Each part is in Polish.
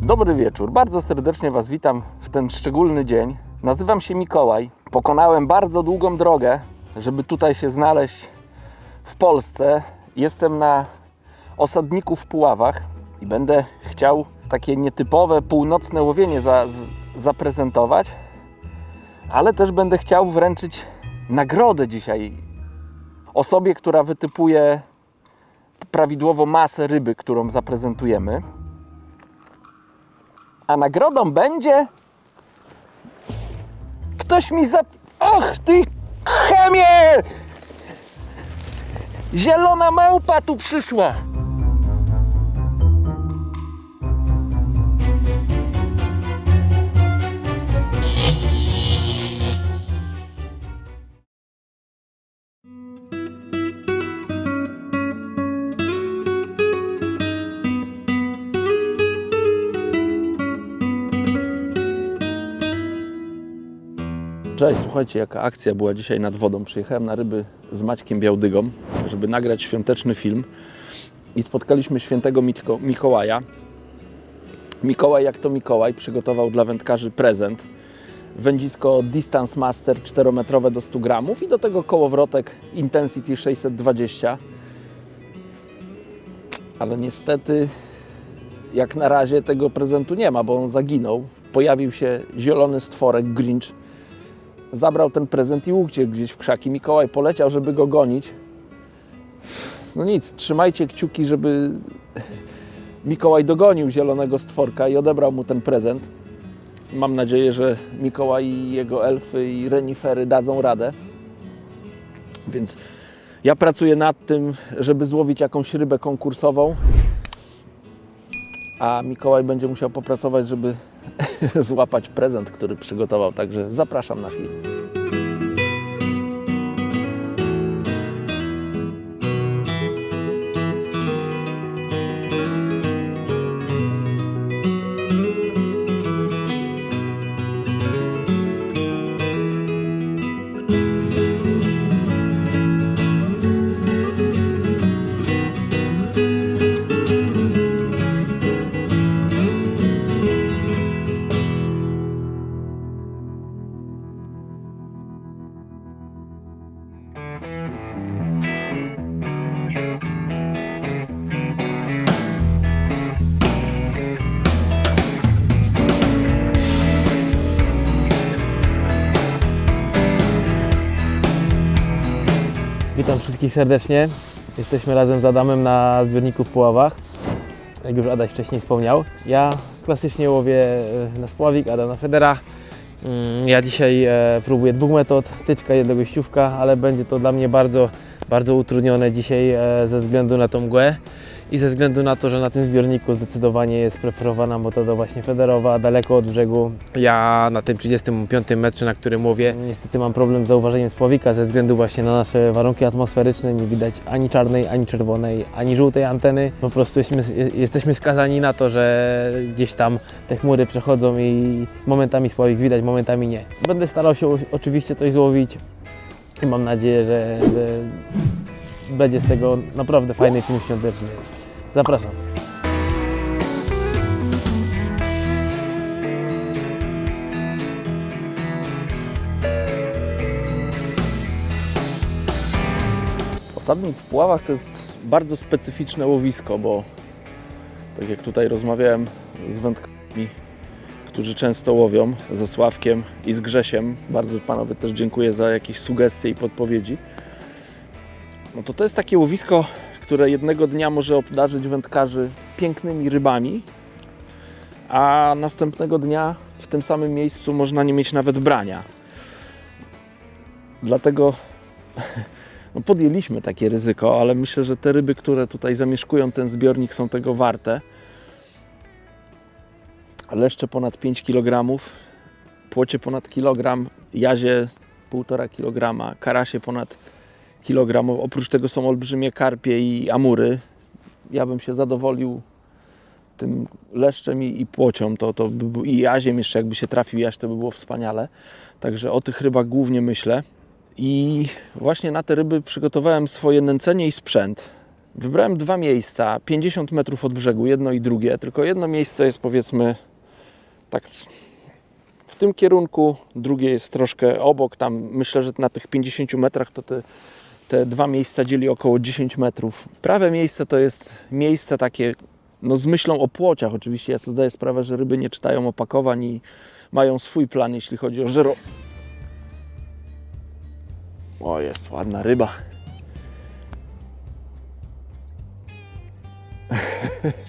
Dobry wieczór, bardzo serdecznie Was witam w ten szczególny dzień. Nazywam się Mikołaj. Pokonałem bardzo długą drogę, żeby tutaj się znaleźć w Polsce. Jestem na osadniku w Puławach i będę chciał takie nietypowe północne łowienie zaprezentować, ale też będę chciał wręczyć nagrodę dzisiaj osobie, która wytypuje prawidłowo masę ryby, którą zaprezentujemy. A nagrodą będzie... Ktoś mi Och ty chemie! Zielona małpa tu przyszła! Cześć, słuchajcie, jaka akcja była dzisiaj nad wodą. Przyjechałem na ryby z Maćkiem Białdygą, żeby nagrać świąteczny film i spotkaliśmy świętego Mikołaja. Mikołaj, jak to Mikołaj, przygotował dla wędkarzy prezent. Wędzisko Distance Master 4-metrowe do 100 gramów i do tego kołowrotek Intensity 620. Ale niestety, jak na razie tego prezentu nie ma, bo on zaginął. Pojawił się zielony stworek Grinch. Zabrał ten prezent i uciekł gdzieś w krzaki. Mikołaj poleciał, żeby go gonić. No nic, trzymajcie kciuki, żeby Mikołaj dogonił zielonego stworka i odebrał mu ten prezent. Mam nadzieję, że Mikołaj i jego elfy i renifery dadzą radę. Więc ja pracuję nad tym, żeby złowić jakąś rybę konkursową, a Mikołaj będzie musiał popracować, żeby złapać prezent, który przygotował. Także zapraszam na film. Witam wszystkich serdecznie. Jesteśmy razem z Adamem na zbiorniku w Puławach. Jak już Adaś wcześniej wspomniał. Ja klasycznie łowię na spławik, Adam na federa. Ja dzisiaj próbuję 2 metod, tyczka, jednogościówka, ale będzie to dla mnie bardzo utrudnione dzisiaj ze względu na tą mgłę i ze względu na to, że na tym zbiorniku zdecydowanie jest preferowana metoda właśnie federowa, daleko od brzegu. Ja na tym 35 metrze, na którym łowię, niestety mam problem z zauważeniem spławika ze względu właśnie na nasze warunki atmosferyczne. Nie widać ani czarnej, ani czerwonej, ani żółtej anteny. Po prostu jesteśmy skazani na to, że gdzieś tam te chmury przechodzą i momentami spławik widać, momentami nie. Będę starał się oczywiście coś złowić i mam nadzieję, że będzie z tego naprawdę fajny film świąteczny. Zapraszam. Osadnik w Puławach to jest bardzo specyficzne łowisko, bo tak jak tutaj rozmawiałem z wędkarzami, którzy często łowią, ze Sławkiem i z Grzesiem, bardzo panowie też dziękuję za jakieś sugestie i podpowiedzi. No to jest takie łowisko, które jednego dnia może obdarzyć wędkarzy pięknymi rybami, a następnego dnia w tym samym miejscu można nie mieć nawet brania. Dlatego podjęliśmy takie ryzyko, ale myślę, że te ryby, które tutaj zamieszkują ten zbiornik, są tego warte. Leszcze ponad 5 kg, płocie ponad kilogram, jazie 1,5 kg, karasie ponad kilogram. Oprócz tego są olbrzymie karpie i amury. Ja bym się zadowolił tym leszczem i płocią. I jaziem jeszcze, jakby się trafił jaź, to by było wspaniale. Także o tych rybach głównie myślę. I właśnie na te ryby przygotowałem swoje nęcenie i sprzęt. Wybrałem 2 miejsca, 50 metrów od brzegu, jedno i drugie, tylko jedno miejsce jest powiedzmy tak w tym kierunku, drugie jest troszkę obok, tam myślę, że na tych 50 metrach to te 2 miejsca dzieli około 10 metrów. Prawe miejsce to jest miejsce takie, no z myślą o płociach oczywiście, ja sobie zdaję sprawę, że ryby nie czytają opakowań i mają swój plan, jeśli chodzi o żero. O, jest ładna ryba.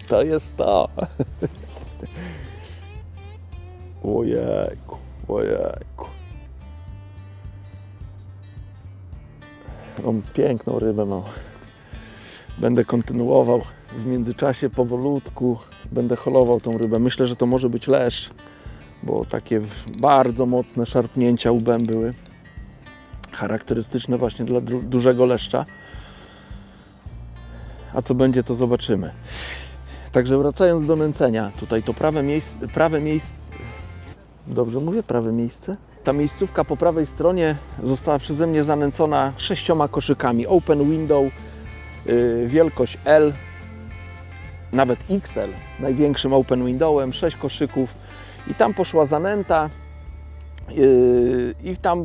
To jest to. Ojejku, ojejku. Mam piękną rybę mam. Będę kontynuował w międzyczasie powolutku. Będę holował tą rybę. Myślę, że to może być leszcz, bo takie bardzo mocne szarpnięcia łbem były. Charakterystyczne właśnie dla dużego leszcza. A co będzie, to zobaczymy. Także wracając do nęcenia, tutaj to prawe miejsce, dobrze mówię, prawe miejsce? Ta miejscówka po prawej stronie została przeze mnie zanęcona 6 koszykami. Open window, wielkość L, nawet XL, największym open windowem, 6 koszyków. I tam poszła zanęta i tam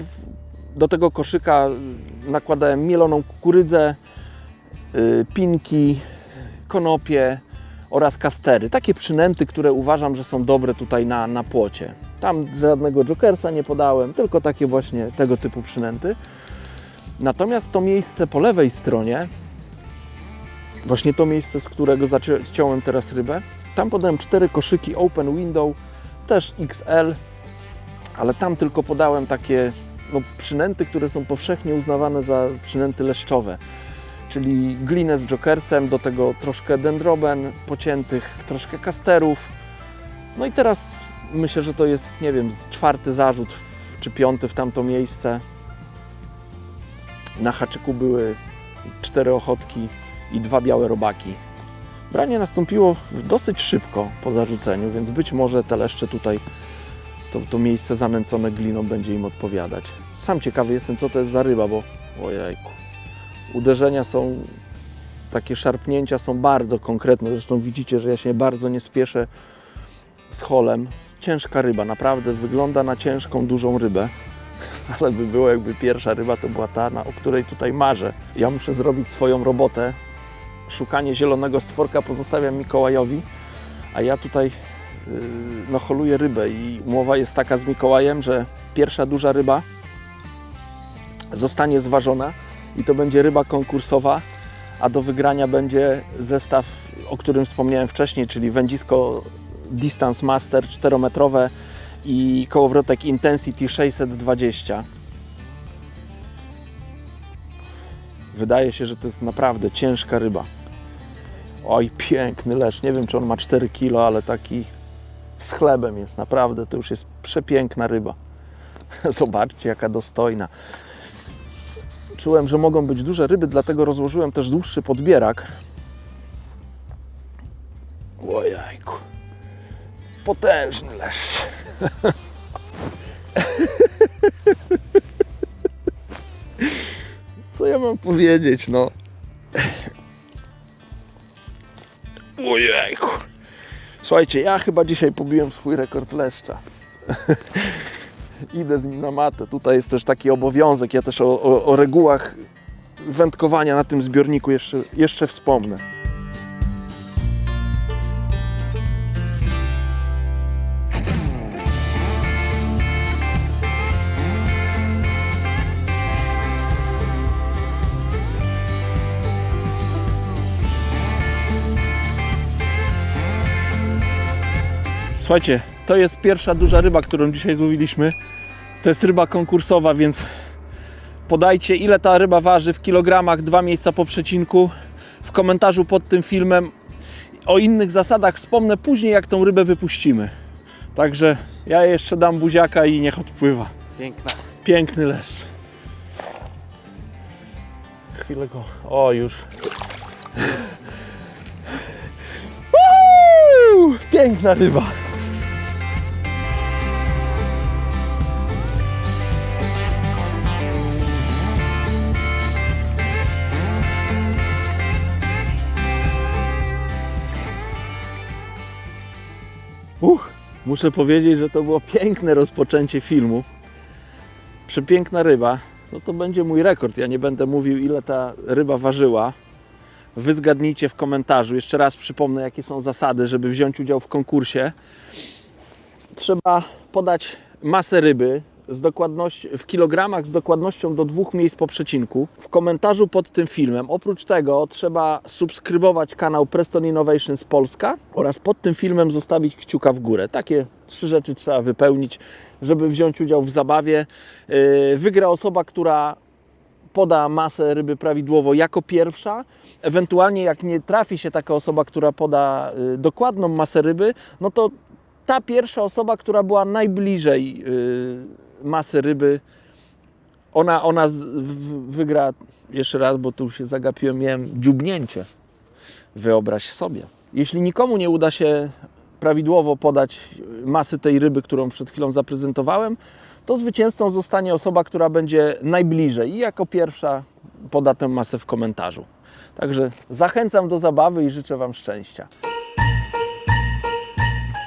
do tego koszyka nakładałem mieloną kukurydzę, pinki, konopie oraz kastery. Takie przynęty, które uważam, że są dobre tutaj na płocie. Tam żadnego jokersa nie podałem, tylko takie właśnie tego typu przynęty. Natomiast to miejsce po lewej stronie, właśnie to miejsce, z którego zaciąłem teraz rybę, tam podałem 4 koszyki open window, też XL, ale tam tylko podałem takie przynęty, które są powszechnie uznawane za przynęty leszczowe. Czyli glinę z jokersem, do tego troszkę dendroben pociętych, troszkę kasterów. No i teraz myślę, że to jest, nie wiem, 4. zarzut czy 5. w tamto miejsce. Na haczyku były 4 ochotki i 2 białe robaki. Branie nastąpiło dosyć szybko po zarzuceniu, więc być może te leszcze tutaj, to miejsce zanęcone gliną będzie im odpowiadać. Sam ciekawy jestem, co to jest za ryba, bo ojejku. Uderzenia są, takie szarpnięcia są bardzo konkretne. Zresztą widzicie, że ja się bardzo nie spieszę z holem. Ciężka ryba, naprawdę wygląda na ciężką, dużą rybę. Ale by było, jakby pierwsza ryba to była ta, o której tutaj marzę. Ja muszę zrobić swoją robotę. Szukanie zielonego stworka pozostawiam Mikołajowi, a ja tutaj holuję rybę i umowa jest taka z Mikołajem, że pierwsza duża ryba zostanie zważona i to będzie ryba konkursowa, a do wygrania będzie zestaw, o którym wspomniałem wcześniej, czyli wędzisko Distance Master 4-metrowe i kołowrotek Intensity 620. Wydaje się, że to jest naprawdę ciężka ryba. Oj, piękny leszcz. Nie wiem, czy on ma 4 kg, ale taki z chlebem jest. Naprawdę, to już jest przepiękna ryba. Zobaczcie, jaka dostojna. Czułem, że mogą być duże ryby, dlatego rozłożyłem też dłuższy podbierak. Ojejku. Potężny leszcz. Co ja mam powiedzieć, no? Ojejku. Słuchajcie, ja chyba dzisiaj pobiłem swój rekord leszcza. Idę z nim na matę. Tutaj jest też taki obowiązek. Ja też o regułach wędkowania na tym zbiorniku jeszcze wspomnę. Słuchajcie, to jest pierwsza duża ryba, którą dzisiaj złowiliśmy. To jest ryba konkursowa, więc podajcie, ile ta ryba waży w kilogramach, 2 miejsca po przecinku. W komentarzu pod tym filmem. O innych zasadach wspomnę później, jak tą rybę wypuścimy. Także ja jeszcze dam buziaka i niech odpływa. Piękna. Piękny leszcz. Chwilę go... O, już. Piękna ryba. Muszę powiedzieć, że to było piękne rozpoczęcie filmu. Przepiękna ryba. No to będzie mój rekord. Ja nie będę mówił, ile ta ryba ważyła. Wy zgadnijcie w komentarzu. Jeszcze raz przypomnę, jakie są zasady, żeby wziąć udział w konkursie. Trzeba podać masę ryby w kilogramach z dokładnością do 2 miejsc po przecinku. W komentarzu pod tym filmem. Oprócz tego trzeba subskrybować kanał Preston Innovations Polska oraz pod tym filmem zostawić kciuka w górę. Takie 3 rzeczy trzeba wypełnić, żeby wziąć udział w zabawie. Wygra osoba, która poda masę ryby prawidłowo jako pierwsza. Ewentualnie jak nie trafi się taka osoba, która poda dokładną masę ryby, no to ta pierwsza osoba, która była najbliżej masy ryby, ona wygra. Jeszcze raz, bo tu się zagapiłem, miałem dziubnięcie. Wyobraź sobie. Jeśli nikomu nie uda się prawidłowo podać masy tej ryby, którą przed chwilą zaprezentowałem, to zwycięzcą zostanie osoba, która będzie najbliżej i jako pierwsza poda tę masę w komentarzu. Także zachęcam do zabawy i życzę Wam szczęścia.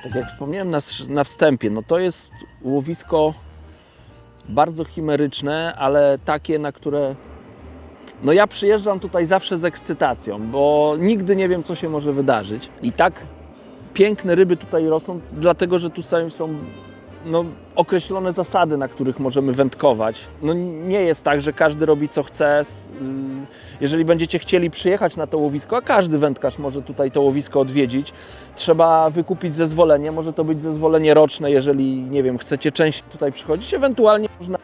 Tak jak wspomniałem na wstępie, no to jest łowisko bardzo chimeryczne, ale takie, na które no ja przyjeżdżam tutaj zawsze z ekscytacją, bo nigdy nie wiem, co się może wydarzyć. I tak piękne ryby tutaj rosną, dlatego że tu są określone zasady, na których możemy wędkować. No nie jest tak, że każdy robi co chce. Jeżeli będziecie chcieli przyjechać na to łowisko, a każdy wędkarz może tutaj to łowisko odwiedzić, trzeba wykupić zezwolenie. Może to być zezwolenie roczne, jeżeli, nie wiem, chcecie częściej tutaj przychodzić. Ewentualnie można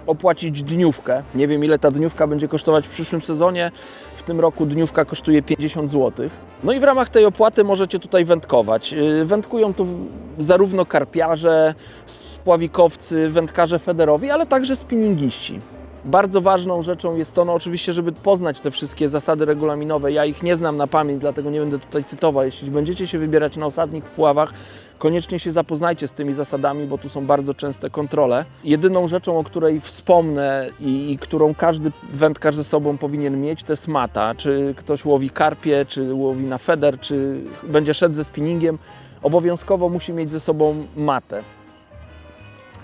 opłacić dniówkę. Nie wiem, ile ta dniówka będzie kosztować w przyszłym sezonie. W tym roku dniówka kosztuje 50 zł. No i w ramach tej opłaty możecie tutaj wędkować. Wędkują tu zarówno karpiarze, spławikowcy, wędkarze federowi, ale także spinningiści. Bardzo ważną rzeczą jest to, no oczywiście, żeby poznać te wszystkie zasady regulaminowe. Ja ich nie znam na pamięć, dlatego nie będę tutaj cytował. Jeśli będziecie się wybierać na osadnik w Puławach, koniecznie się zapoznajcie z tymi zasadami, bo tu są bardzo częste kontrole. Jedyną rzeczą, o której wspomnę i którą każdy wędkarz ze sobą powinien mieć, to jest mata. Czy ktoś łowi karpie, czy łowi na feder, czy będzie szedł ze spinningiem, obowiązkowo musi mieć ze sobą matę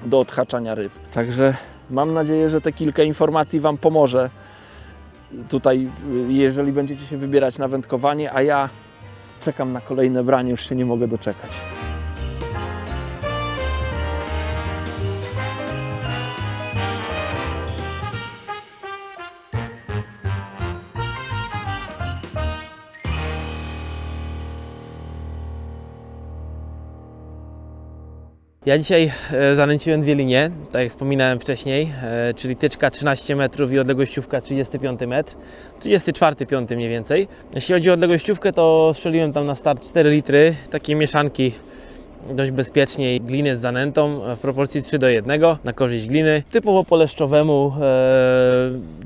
do odhaczania ryb. Także mam nadzieję, że te kilka informacji Wam pomoże tutaj, jeżeli będziecie się wybierać na wędkowanie, a ja czekam na kolejne branie, już się nie mogę doczekać. Ja dzisiaj zanęciłem 2 linie, tak jak wspominałem wcześniej, czyli tyczka 13 metrów i odległościówka 35 metr, 34, 5 mniej więcej. Jeśli chodzi o odległościówkę, to strzeliłem tam na start 4 litry, takiej mieszanki dość bezpieczniej gliny z zanętą w proporcji 3:1 na korzyść gliny. Typowo po leszczowemu,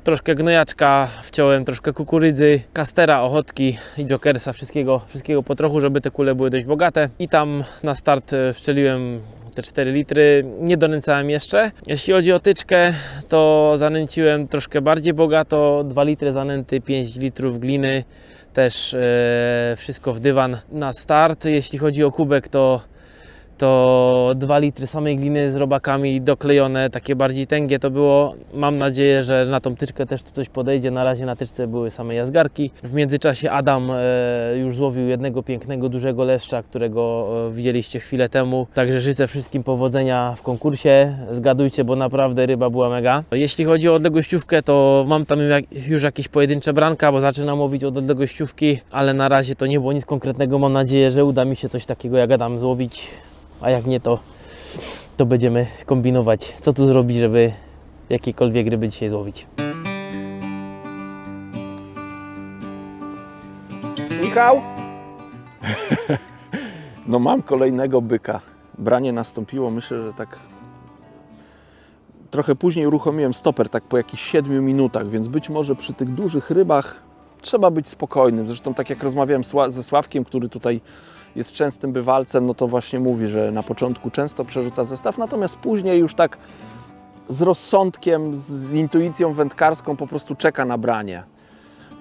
troszkę gnojaczka wciąłem, troszkę kukurydzy, kastera, ochotki i jokersa, wszystkiego po trochu, żeby te kule były dość bogate. I tam na start wstrzeliłem te 4 litry, nie donęcałem jeszcze. Jeśli chodzi o tyczkę, to zanęciłem troszkę bardziej bogato, 2 litry zanęty, 5 litrów gliny, też wszystko w dywan na start. Jeśli chodzi o kubek, to 2 litry samej gliny z robakami doklejone, takie bardziej tęgie to było. Mam nadzieję, że na tą tyczkę też tu coś podejdzie. Na razie na tyczce były same jazgarki. W międzyczasie Adam już złowił jednego pięknego, dużego leszcza, którego widzieliście chwilę temu. Także życzę wszystkim powodzenia w konkursie. Zgadujcie, bo naprawdę ryba była mega. Jeśli chodzi o odległościówkę, to mam tam już jakieś pojedyncze branka, bo zaczynam łowić od odległościówki, ale na razie to nie było nic konkretnego. Mam nadzieję, że uda mi się coś takiego jak Adam złowić. A jak nie, to będziemy kombinować, co tu zrobić, żeby jakiekolwiek ryby dzisiaj złowić. Michał? No mam kolejnego byka. Branie nastąpiło, myślę, że tak trochę później uruchomiłem stoper, tak po jakichś 7 minutach, więc być może przy tych dużych rybach trzeba być spokojnym. Zresztą tak jak rozmawiałem ze Sławkiem, który tutaj jest częstym bywalcem, no to właśnie mówi, że na początku często przerzuca zestaw, natomiast później już tak z rozsądkiem, z intuicją wędkarską po prostu czeka na branie.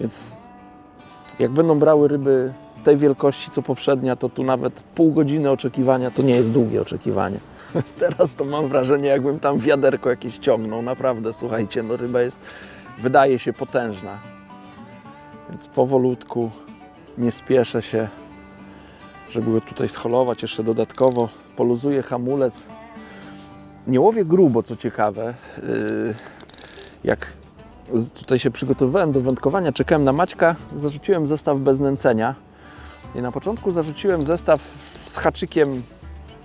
Więc jak będą brały ryby tej wielkości co poprzednia, to tu nawet pół godziny oczekiwania to nie jest długie oczekiwanie. Teraz to mam wrażenie, jakbym tam wiaderko jakieś ciągnął. Naprawdę, słuchajcie, no ryba jest, wydaje się potężna. Więc powolutku, nie spieszę się, żeby go tutaj scholować. Jeszcze dodatkowo poluzuję hamulec. Nie łowię grubo, co ciekawe. Jak tutaj się przygotowywałem do wędkowania, czekałem na Maćka, zarzuciłem zestaw bez nęcenia. I na początku zarzuciłem zestaw z haczykiem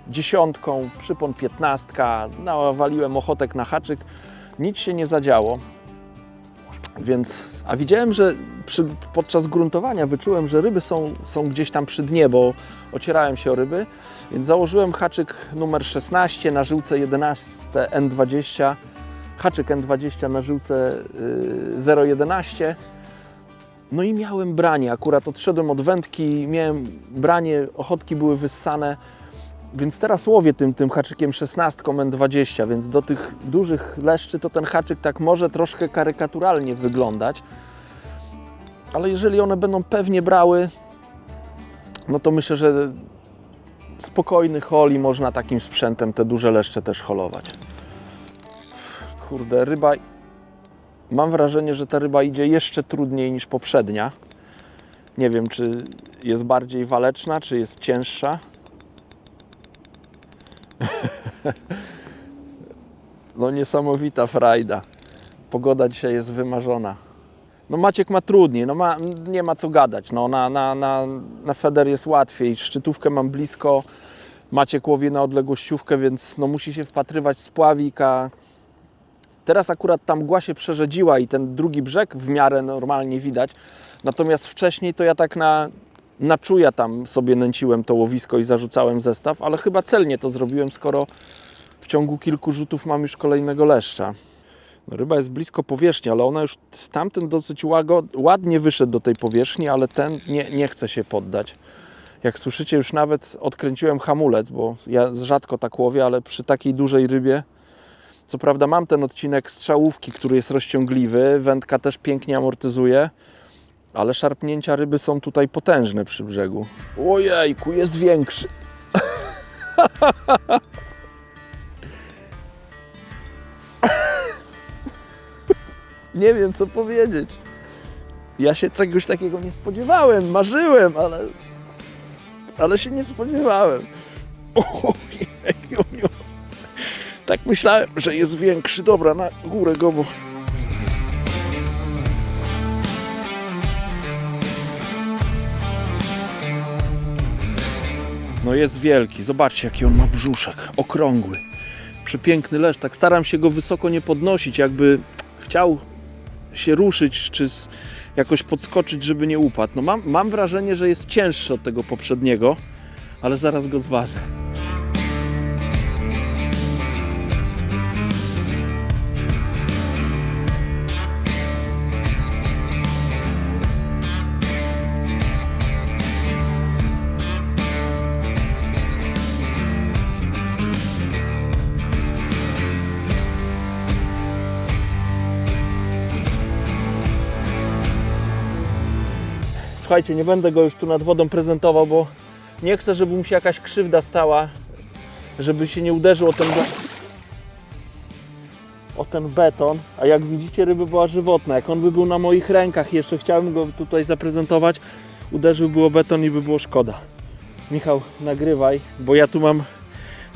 10, przypon 15, nawaliłem ochotek na haczyk, nic się nie zadziało. A widziałem, że podczas gruntowania wyczułem, że ryby są gdzieś tam przy dnie, bo ocierałem się o ryby, więc założyłem haczyk numer 16 na żyłce 11 N20, haczyk N20 na żyłce 0,11. No i miałem branie, akurat odszedłem od wędki, miałem branie, ochotki były wyssane, więc teraz łowię tym haczykiem 16 N20, więc do tych dużych leszczy to ten haczyk tak może troszkę karykaturalnie wyglądać, ale jeżeli one będą pewnie brały, no to myślę, że spokojny hol i można takim sprzętem te duże leszcze też holować. Kurde, ryba... Mam wrażenie, że ta ryba idzie jeszcze trudniej niż poprzednia. Nie wiem, czy jest bardziej waleczna, czy jest cięższa. No niesamowita frajda. Pogoda dzisiaj jest wymarzona. No Maciek ma trudniej, no nie ma co gadać. No na feder jest łatwiej, szczytówkę mam blisko. Maciek łowi na odległościówkę, więc no musi się wpatrywać w spławik, a teraz akurat ta mgła się przerzedziła i ten drugi brzeg w miarę normalnie widać. Natomiast wcześniej to ja tak na czuja tam sobie nęciłem to łowisko i zarzucałem zestaw, ale chyba celnie to zrobiłem, skoro w ciągu kilku rzutów mam już kolejnego leszcza. No, ryba jest blisko powierzchni, ale ona już, tamten dosyć ładnie wyszedł do tej powierzchni, ale ten nie chce się poddać. Jak słyszycie, już nawet odkręciłem hamulec, bo ja rzadko tak łowię, ale przy takiej dużej rybie, co prawda mam ten odcinek strzałówki, który jest rozciągliwy, wędka też pięknie amortyzuje, ale szarpnięcia ryby są tutaj potężne przy brzegu. Ojejku, jest większy. Nie wiem, co powiedzieć. Ja się czegoś takiego nie spodziewałem, marzyłem, ale się nie spodziewałem. Ojeju. Tak myślałem, że jest większy. Dobra, na górę go, bo... No jest wielki. Zobaczcie, jaki on ma brzuszek. Okrągły. Przepiękny leszcz. Tak staram się go wysoko nie podnosić, jakby chciał się ruszyć, czy jakoś podskoczyć, żeby nie upadł. No mam wrażenie, że jest cięższy od tego poprzedniego, ale zaraz go zważę. Słuchajcie, nie będę go już tu nad wodą prezentował, bo nie chcę, żeby mu się jakaś krzywda stała, żeby się nie uderzył o ten beton. A jak widzicie, ryba była żywotna. Jak on by był na moich rękach, jeszcze chciałem go tutaj zaprezentować, uderzyłby o beton i by było szkoda. Michał, nagrywaj, bo ja tu mam...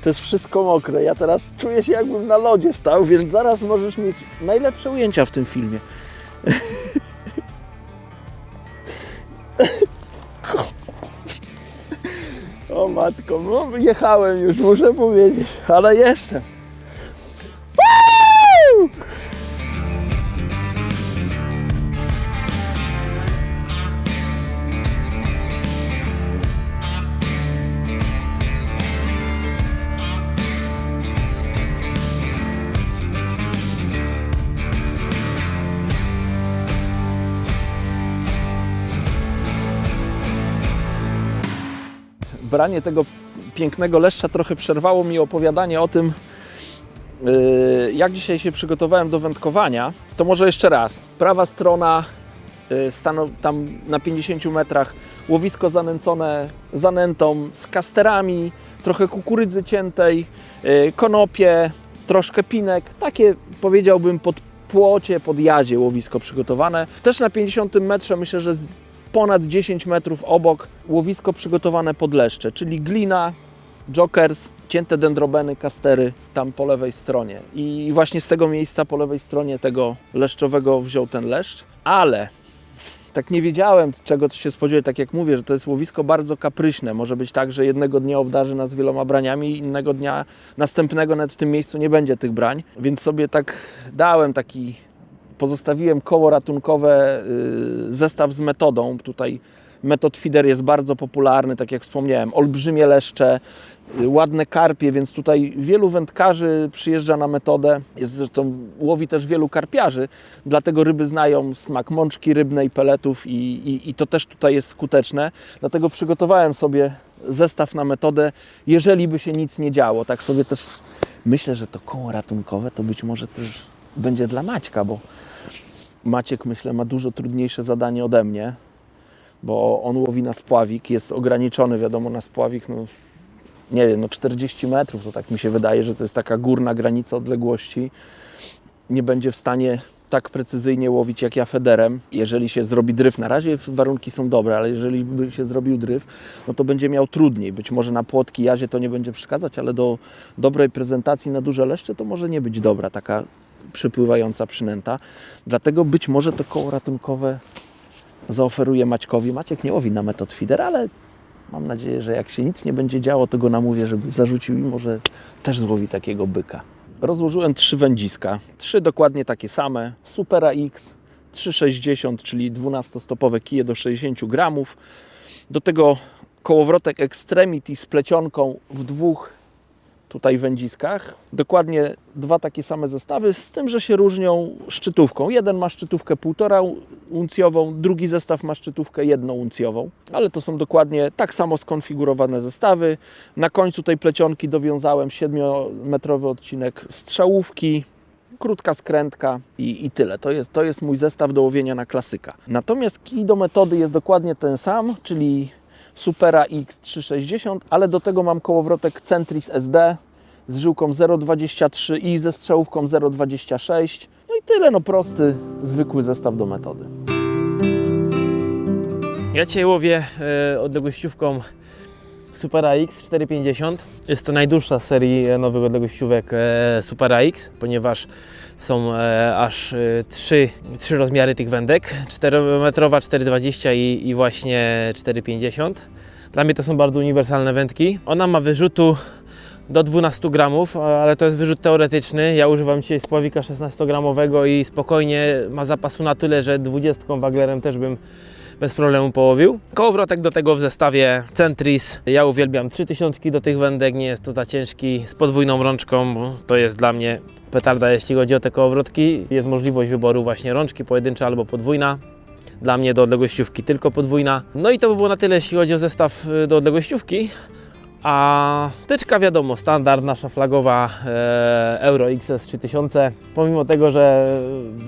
To jest wszystko mokre. Ja teraz czuję się, jakbym na lodzie stał, więc zaraz możesz mieć najlepsze ujęcia w tym filmie. O matko, no jechałem już, muszę powiedzieć, ale jestem. Woo! Branie tego pięknego leszcza trochę przerwało mi opowiadanie o tym, jak dzisiaj się przygotowałem do wędkowania. To może jeszcze raz. Prawa strona, tam na 50 metrach łowisko zanęcone zanętą z kasterami, trochę kukurydzy ciętej, konopie, troszkę pinek. Takie, powiedziałbym, pod płocie, pod jadzie łowisko przygotowane. Też na 50 metrze, myślę, że z ponad 10 metrów obok łowisko przygotowane pod leszcze, czyli glina, jokers, cięte dendrobeny, kastery tam po lewej stronie. I właśnie z tego miejsca po lewej stronie tego leszczowego wziął ten leszcz, ale tak nie wiedziałem, czego się spodziewać, tak jak mówię, że to jest łowisko bardzo kapryśne. Może być tak, że jednego dnia obdarzy nas wieloma braniami, innego dnia następnego nawet w tym miejscu nie będzie tych brań, więc sobie tak dałem pozostawiłem koło ratunkowe, zestaw z metodą. Tutaj metod feeder jest bardzo popularny, tak jak wspomniałem, olbrzymie leszcze, ładne karpie, więc tutaj wielu wędkarzy przyjeżdża na metodę. Zresztą łowi też wielu karpiarzy, dlatego ryby znają smak mączki rybnej, peletów i to też tutaj jest skuteczne. Dlatego przygotowałem sobie zestaw na metodę, jeżeli by się nic nie działo. Tak sobie też myślę, że to koło ratunkowe to być może też będzie dla Maćka, bo Maciek, myślę, ma dużo trudniejsze zadanie ode mnie, bo on łowi na spławik, jest ograniczony, wiadomo, na spławik, no nie wiem, no 40 metrów, to tak mi się wydaje, że to jest taka górna granica odległości. Nie będzie w stanie tak precyzyjnie łowić jak ja federem, jeżeli się zrobi dryf. Na razie warunki są dobre, ale jeżeli by się zrobił dryf, no to będzie miał trudniej. Być może na płotki, jazie to nie będzie przeszkadzać, ale do dobrej prezentacji na duże leszcze to może nie być dobra taka przypływająca przynęta. Dlatego być może to koło ratunkowe zaoferuję Maćkowi. Maciek nie łowi na metod feeder, ale mam nadzieję, że jak się nic nie będzie działo, to go namówię, żeby zarzucił i może też złowi takiego byka. Rozłożyłem 3 wędziska, 3 dokładnie takie same, Supera X 360, czyli 12-stopowe kije do 60 gramów. Do tego kołowrotek Extremity z plecionką w 2 tutaj wędziskach. Dokładnie 2 takie same zestawy, z tym, że się różnią szczytówką. Jeden ma szczytówkę 1,5 uncjową, drugi zestaw ma szczytówkę 1 uncjową, ale to są dokładnie tak samo skonfigurowane zestawy. Na końcu tej plecionki dowiązałem 7-metrowy odcinek strzałówki, krótka skrętka i tyle. To jest mój zestaw do łowienia na klasyka. Natomiast kij do metody jest dokładnie ten sam, czyli Supera X 360, ale do tego mam kołowrotek Centris SD z żyłką 0,23 i ze strzałówką 0,26. No i tyle, no prosty, zwykły zestaw do metody. Ja dzisiaj łowię odległościówką Supera X 450. Jest to najdłuższa z serii nowych odległościówek Supera X, ponieważ są aż 3 rozmiary tych wędek. 4-metrowa, 4,20 i właśnie 4,50. Dla mnie to są bardzo uniwersalne wędki. Ona ma wyrzutu do 12 gramów, ale to jest wyrzut teoretyczny. Ja używam dzisiaj spławika 16-gramowego i spokojnie ma zapasu na tyle, że 20 waglerem też bym bez problemu połowił. Kołowrotek do tego w zestawie Centris. Ja uwielbiam 3000 do tych wędek, nie jest to za ciężki, z podwójną rączką, bo to jest dla mnie petarda, jeśli chodzi o te kołowrotki. Jest możliwość wyboru właśnie rączki pojedyncza albo podwójna. Dla mnie do odległościówki tylko podwójna. No i to by było na tyle, jeśli chodzi o zestaw do odległościówki. A tyczka, wiadomo, standard, nasza flagowa Euro XS 3000. Pomimo tego, że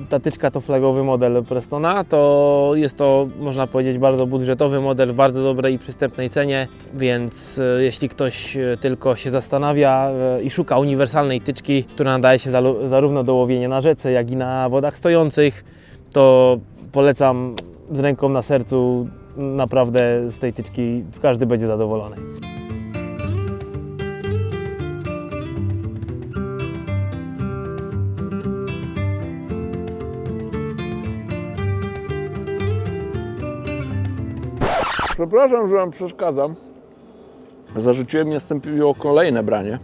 ta tyczka to flagowy model Prestona, to jest to, można powiedzieć, bardzo budżetowy model w bardzo dobrej i przystępnej cenie, więc jeśli ktoś tylko się zastanawia i szuka uniwersalnej tyczki, która nadaje się zarówno do łowienia na rzece, jak i na wodach stojących, to polecam z ręką na sercu. Naprawdę z tej tyczki każdy będzie zadowolony. Przepraszam, że Wam przeszkadzam. Zarzuciłem, mi nastąpiło kolejne branie,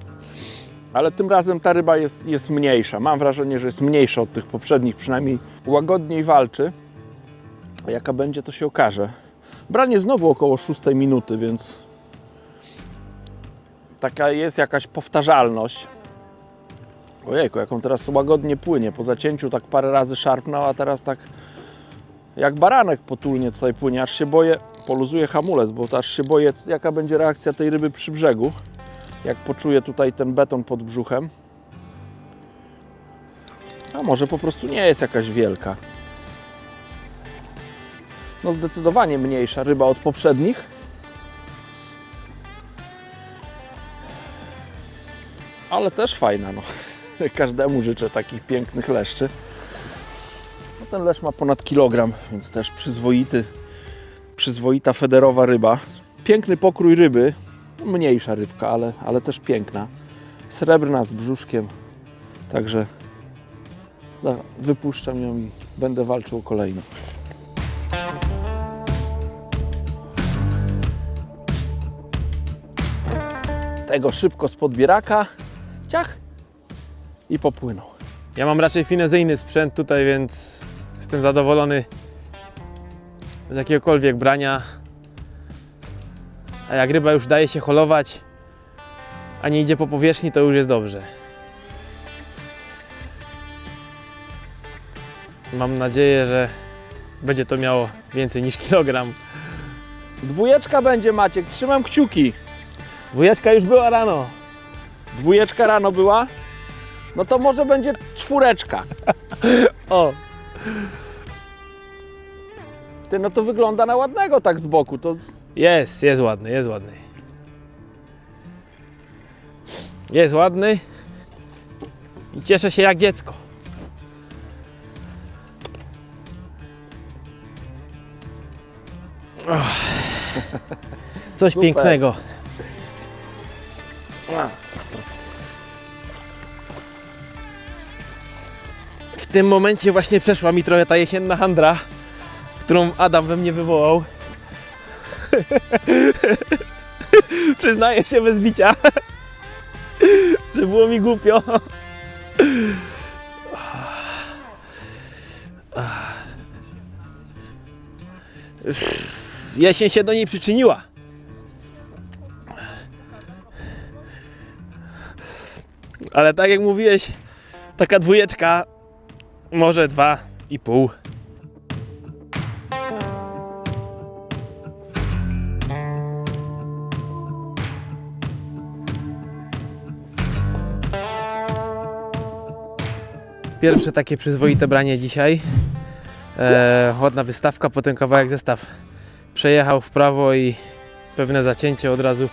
ale tym razem ta ryba jest mniejsza. Mam wrażenie, że jest mniejsza od tych poprzednich, przynajmniej łagodniej walczy. A jaka będzie, to się okaże. Branie znowu około 6 minuty, więc taka jest jakaś powtarzalność. Ojejku, jak on teraz łagodnie płynie. Po zacięciu tak parę razy szarpnął, a teraz tak jak baranek potulnie tutaj płynie. Aż się boję, poluzuję hamulec, bo aż się boję, jaka będzie reakcja tej ryby przy brzegu. Jak poczuję tutaj ten beton pod brzuchem. A może po prostu nie jest jakaś wielka. No zdecydowanie mniejsza ryba od poprzednich. Ale też fajna, no. Każdemu życzę takich pięknych leszczy. No ten leszcz ma ponad kilogram, więc też przyzwoita federowa ryba. Piękny pokrój ryby, mniejsza rybka, ale też piękna. Srebrna z brzuszkiem, także wypuszczam ją i będę walczył o kolejną. Tego szybko z podbieraka, ciach i popłynął. Ja mam raczej finezyjny sprzęt tutaj, więc jestem zadowolony z jakiegokolwiek brania. A jak ryba już daje się holować, a nie idzie po powierzchni, to już jest dobrze. Mam nadzieję, że będzie to miało więcej niż kilogram. Dwójeczka będzie, Maciek, trzymam kciuki. Dwójeczka już była rano. Dwójeczka rano była? No to może będzie czwóreczka. O! Ty, no to wygląda na ładnego tak z boku. To... Jest ładny, jest ładny. Jest ładny i cieszę się jak dziecko. Coś Super. pięknego. W tym momencie właśnie przeszła mi trochę ta jesienna handra, którą Adam we mnie wywołał. Przyznaję się bez bicia, że było mi głupio. Jesień się do niej przyczyniła. Ale tak jak mówiłeś, taka dwójeczka, może 2,5. Pierwsze takie przyzwoite branie dzisiaj. Ładna wystawka, potem kawałek zestaw przejechał w prawo i pewne zacięcie, od razu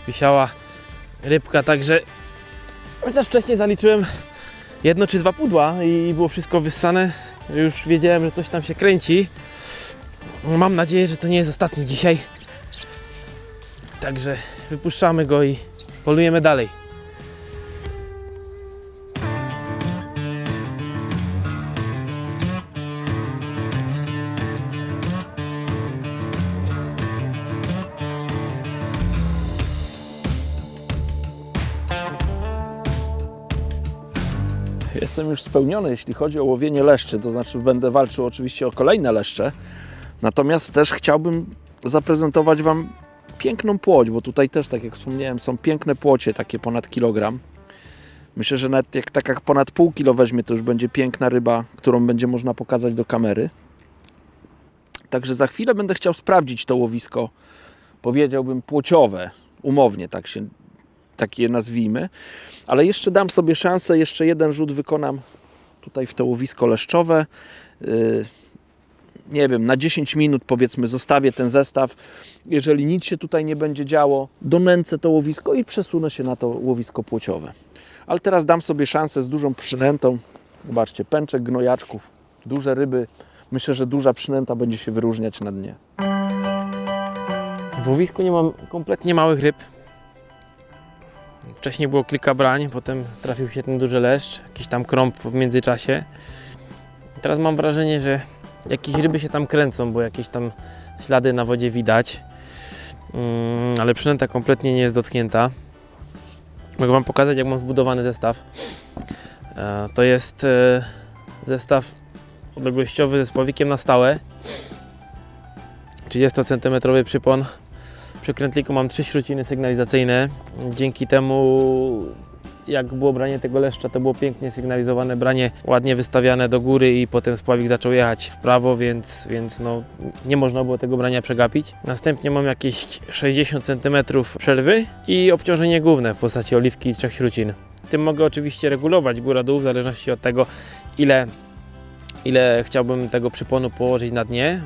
wisiała rybka, także chociaż wcześniej zaliczyłem 1 czy 2 pudła i było wszystko wyssane, już wiedziałem, że coś tam się kręci. Mam nadzieję, że to nie jest ostatni dzisiaj, także wypuszczamy go i polujemy dalej. Jestem już spełniony, jeśli chodzi o łowienie leszczy, to znaczy będę walczył oczywiście o kolejne leszcze, natomiast też chciałbym zaprezentować Wam piękną płoć, bo tutaj też, tak jak wspomniałem, są piękne płocie, takie ponad kilogram. Myślę, że nawet jak ponad pół kilo weźmie, to już będzie piękna ryba, którą będzie można pokazać do kamery. Także za chwilę będę chciał sprawdzić to łowisko, powiedziałbym płociowe, umownie tak je nazwijmy. Ale jeszcze dam sobie szansę, jeszcze jeden rzut wykonam tutaj w to łowisko leszczowe. Nie wiem, na 10 minut powiedzmy zostawię ten zestaw. Jeżeli nic się tutaj nie będzie działo, donęcę to łowisko i przesunę się na to łowisko płociowe. Ale teraz dam sobie szansę z dużą przynętą. Zobaczcie, pęczek gnojaczków, duże ryby. Myślę, że duża przynęta będzie się wyróżniać na dnie. W łowisku nie mam kompletnie małych ryb. Wcześniej było kilka brań, potem trafił się ten duży leszcz, jakiś tam krąb w międzyczasie. Teraz mam wrażenie, że jakieś ryby się tam kręcą, bo jakieś tam ślady na wodzie widać. Ale przynęta kompletnie nie jest dotknięta. Mogę Wam pokazać, jak mam zbudowany zestaw. To jest zestaw odległościowy ze spławikiem na stałe. 30 cm przypon. Przy krętliku mam 3 śruciny sygnalizacyjne. Dzięki temu, jak było branie tego leszcza, to było pięknie sygnalizowane branie, ładnie wystawiane do góry i potem spławik zaczął jechać w prawo, więc no, nie można było tego brania przegapić. Następnie mam jakieś 60 cm przerwy i obciążenie główne w postaci oliwki i 3 śrucin. Tym mogę oczywiście regulować góra-dół w zależności od tego, ile ile chciałbym tego przyponu położyć na dnie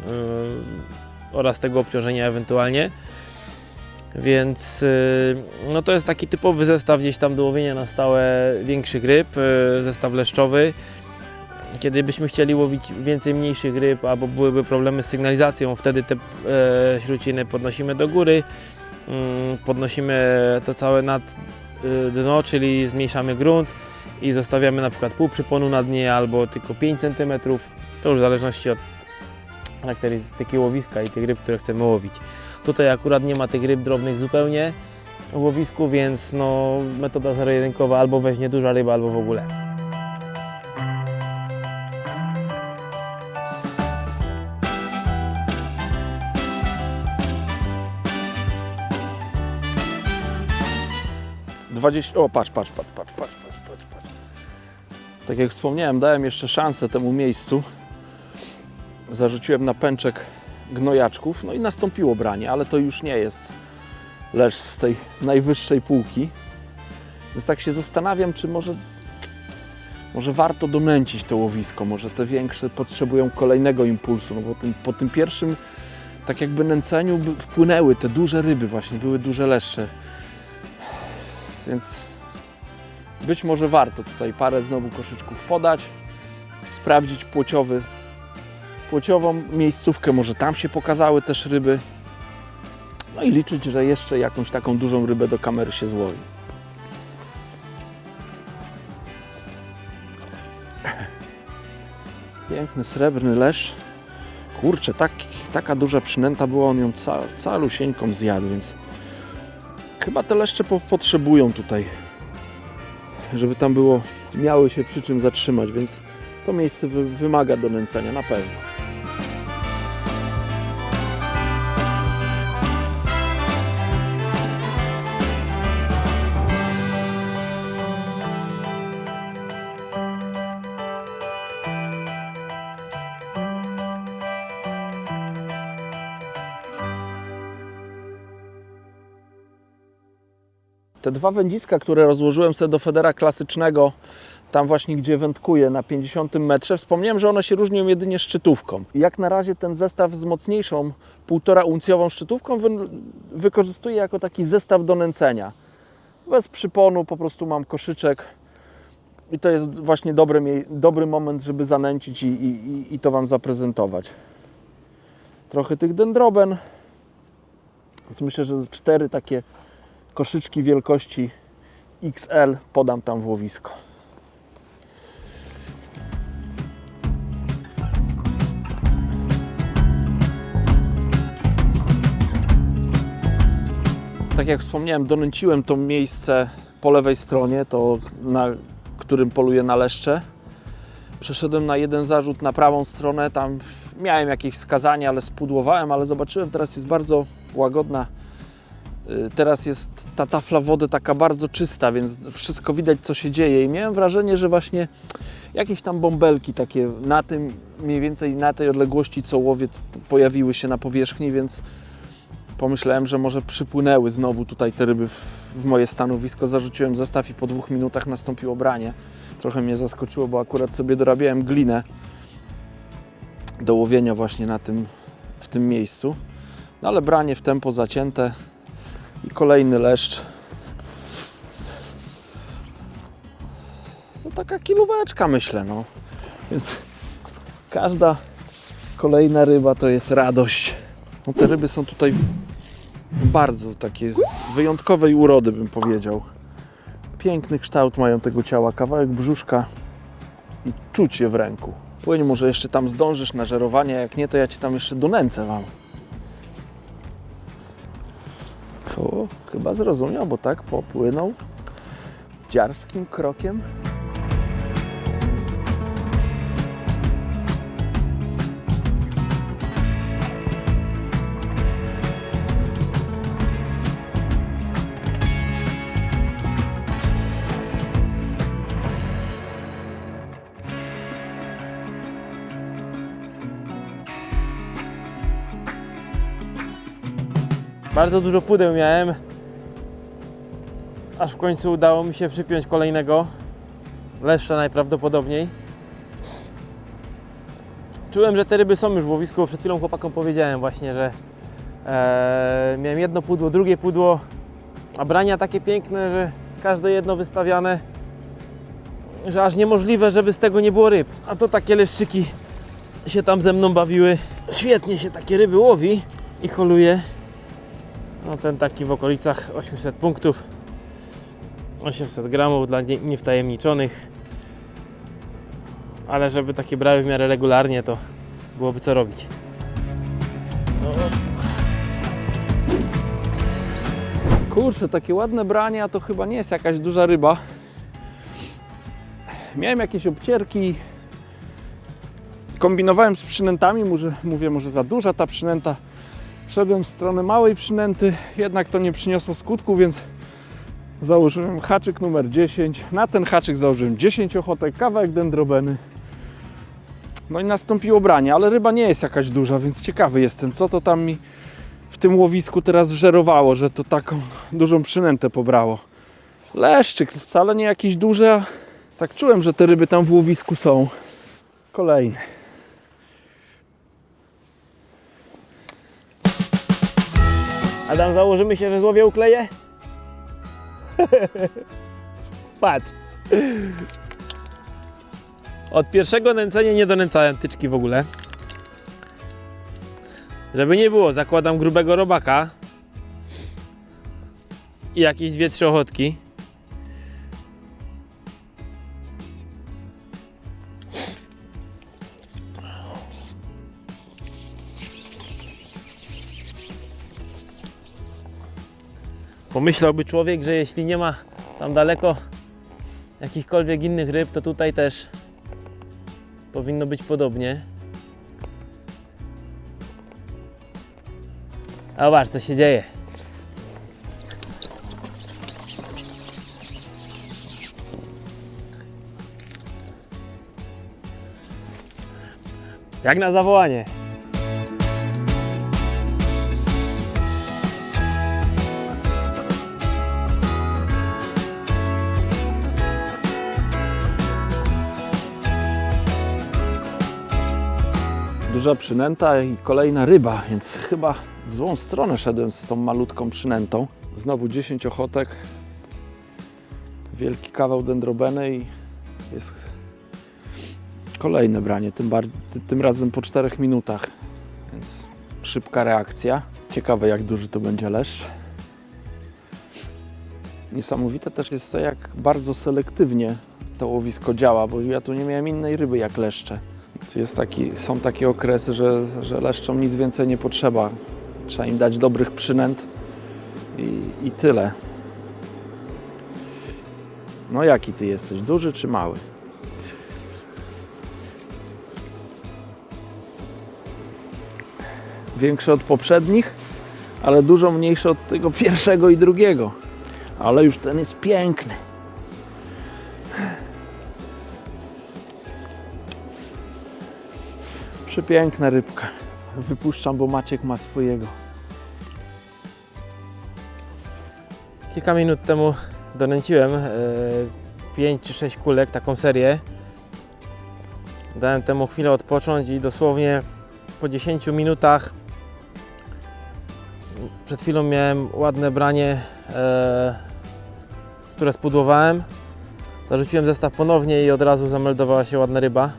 oraz tego obciążenia ewentualnie. Więc no to jest taki typowy zestaw gdzieś tam do łowienia na stałe większych ryb, zestaw leszczowy. Kiedy byśmy chcieli łowić więcej mniejszych ryb albo byłyby problemy z sygnalizacją, wtedy te śruciny podnosimy do góry, podnosimy to całe nad dno, czyli zmniejszamy grunt i zostawiamy na przykład pół przyponu na dnie albo tylko 5 cm. To już w zależności od charakterystyki łowiska i tych ryb, które chcemy łowić. Tutaj akurat nie ma tych ryb drobnych zupełnie w łowisku, więc no, metoda zero-jedynkowa, albo weźmie duża ryba, albo w ogóle. O, patrz. Tak jak wspomniałem, dałem jeszcze szansę temu miejscu. Zarzuciłem na pęczek gnojaczków, no i nastąpiło branie, ale to już nie jest leszcz z tej najwyższej półki. Więc tak się zastanawiam, czy może warto donęcić to łowisko, może te większe potrzebują kolejnego impulsu, no bo po tym pierwszym tak jakby nęceniu wpłynęły te duże ryby właśnie, były duże leszcze. Więc być może warto tutaj parę znowu koszyczków podać, sprawdzić płociową miejscówkę, może tam się pokazały też ryby. No i liczyć, że jeszcze jakąś taką dużą rybę do kamery się złowi. Piękny srebrny leszcz. Kurczę, taka duża przynęta była, on ją calusieńką zjadł, więc chyba te leszcze potrzebują tutaj, żeby tam miały się przy czym zatrzymać, więc to miejsce wymaga donęcenia na pewno. Te dwa wędziska, które rozłożyłem sobie do federa klasycznego, tam właśnie gdzie wędkuję na 50 metrze, wspomniałem, że one się różnią jedynie szczytówką. Jak na razie ten zestaw z mocniejszą 1,5 uncjową szczytówką wykorzystuję jako taki zestaw do nęcenia. Bez przyponu, po prostu mam koszyczek i to jest właśnie dobry moment, żeby zanęcić i to Wam zaprezentować. Trochę tych dendroben. Więc myślę, że 4 takie koszyczki wielkości XL podam tam w łowisko. Tak jak wspomniałem, donęciłem to miejsce po lewej stronie, to na którym poluję na leszcze. Przeszedłem na jeden zarzut na prawą stronę, tam miałem jakieś wskazania, ale spudłowałem, ale zobaczyłem, teraz jest bardzo łagodna. Teraz jest ta tafla wody taka bardzo czysta, więc wszystko widać, co się dzieje i miałem wrażenie, że właśnie jakieś tam bąbelki takie na tym, mniej więcej na tej odległości, co łowię, pojawiły się na powierzchni, więc pomyślałem, że może przypłynęły znowu tutaj te ryby w moje stanowisko. Zarzuciłem zestaw i po 2 minutach nastąpiło branie. Trochę mnie zaskoczyło, bo akurat sobie dorabiałem glinę do łowienia właśnie w tym miejscu. No ale branie w tempo zacięte i kolejny leszcz. To taka kilóweczka, myślę, no. Więc każda kolejna ryba to jest radość. No, te ryby są tutaj bardzo takie wyjątkowej urody, bym powiedział. Piękny kształt mają tego ciała, kawałek brzuszka i czuć je w ręku. Płyń, może jeszcze tam zdążysz na żerowanie, jak nie, to ja Ci tam jeszcze donęcę Wam. O, chyba zrozumiał, bo tak popłynął dziarskim krokiem. Bardzo dużo pudeł miałem, aż w końcu udało mi się przypiąć kolejnego leszcza najprawdopodobniej. Czułem, że te ryby są już w łowisku, bo przed chwilą chłopakom powiedziałem właśnie, że miałem jedno pudło, drugie pudło, a brania takie piękne, że każde jedno wystawiane, że aż niemożliwe, żeby z tego nie było ryb. A to takie leszczyki się tam ze mną bawiły. Świetnie się takie ryby łowi i holuje. No ten taki w okolicach 800 punktów, 800 gramów dla niewtajemniczonych. Ale żeby takie brały w miarę regularnie, to byłoby co robić. Kurczę, takie ładne branie, a to chyba nie jest jakaś duża ryba. Miałem jakieś obcierki. Kombinowałem z przynętami, może za duża ta przynęta. Szedłem w stronę małej przynęty, jednak to nie przyniosło skutku, więc założyłem haczyk numer 10. Na ten haczyk założyłem 10 ochotek, kawałek dendrobeny. No i nastąpiło branie, ale ryba nie jest jakaś duża, więc ciekawy jestem, co to tam mi w tym łowisku teraz żerowało, że to taką dużą przynętę pobrało. Leszczyk, wcale nie jakiś duży, a tak czułem, że te ryby tam w łowisku są. Kolejny. Adam, założymy się, że złowię ukleję? Patrz. Od pierwszego nęcenia nie donęcałem tyczki w ogóle. Żeby nie było, zakładam grubego robaka i jakieś 2-3 ochotki. Pomyślałby człowiek, że jeśli nie ma tam daleko jakichkolwiek innych ryb, to tutaj też powinno być podobnie. A zobacz, co się dzieje. Jak na zawołanie. Duża przynęta i kolejna ryba, więc chyba w złą stronę szedłem z tą malutką przynętą. Znowu 10 ochotek, wielki kawał dendrobeny i jest kolejne branie, tym razem po 4 minutach, więc szybka reakcja. Ciekawe, jak duży to będzie leszcz. Niesamowite też jest to, jak bardzo selektywnie to łowisko działa, bo ja tu nie miałem innej ryby jak leszcze. Są takie okresy, że leszczom nic więcej nie potrzeba. Trzeba im dać dobrych przynęt i tyle. No jaki ty jesteś? Duży czy mały? Większy od poprzednich, ale dużo mniejszy od tego pierwszego i drugiego. Ale już ten jest piękny. Przepiękna rybka. Wypuszczam, bo Maciek ma swojego. Kilka minut temu donęciłem 5 czy 6 kulek, taką serię. Dałem temu chwilę odpocząć i dosłownie po 10 minutach przed chwilą miałem ładne branie, które spudłowałem. Zarzuciłem zestaw ponownie i od razu zameldowała się ładna ryba.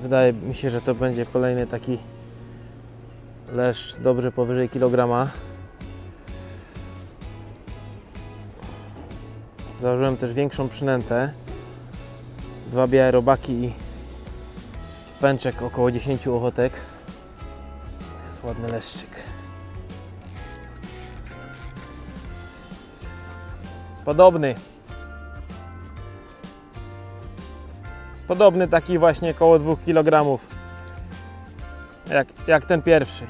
Wydaje mi się, że to będzie kolejny taki leszcz dobrze powyżej kilograma. Założyłem też większą przynętę. 2 białe robaki i pęczek około 10 ochotek. Jest ładny leszczyk. Podobny taki właśnie około 2 kg jak ten pierwszy.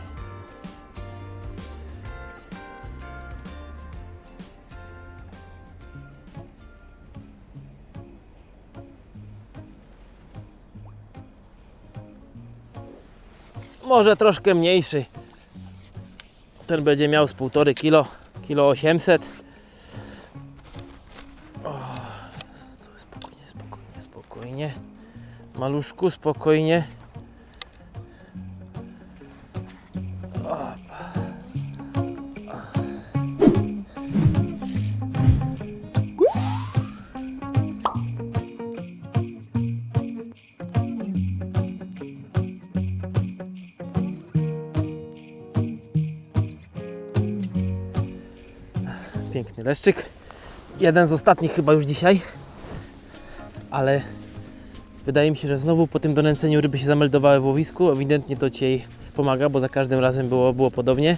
Może troszkę mniejszy. Ten będzie miał z 1,5 kg, kilo 800. Spokojnie. Maluszku, spokojnie. Piękny leszczyk. Jeden z ostatnich chyba już dzisiaj. Ale wydaje mi się, że znowu po tym donęceniu ryby się zameldowały w łowisku. Ewidentnie to dzisiaj pomaga, bo za każdym razem było podobnie.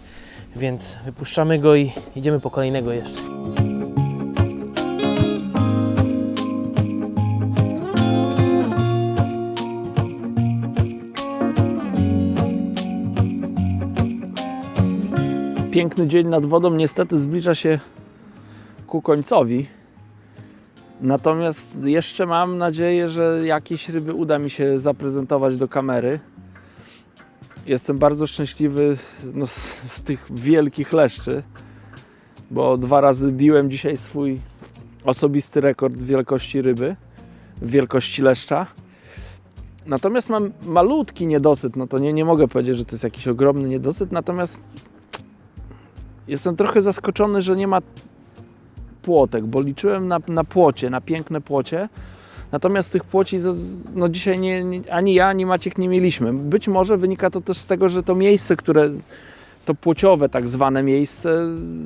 Więc wypuszczamy go i idziemy po kolejnego jeszcze. Piękny dzień nad wodą niestety zbliża się ku końcowi. Natomiast jeszcze mam nadzieję, że jakieś ryby uda mi się zaprezentować do kamery. Jestem bardzo szczęśliwy z tych wielkich leszczy, bo 2 razy biłem dzisiaj swój osobisty rekord wielkości ryby, wielkości leszcza. Natomiast mam malutki niedosyt, no to nie mogę powiedzieć, że to jest jakiś ogromny niedosyt, natomiast jestem trochę zaskoczony, że nie ma płotek, bo liczyłem na płocie, na piękne płocie. Natomiast tych płoci no dzisiaj ani ja, ani Maciek nie mieliśmy. Być może wynika to też z tego, że to miejsce, to płociowe tak zwane miejsce,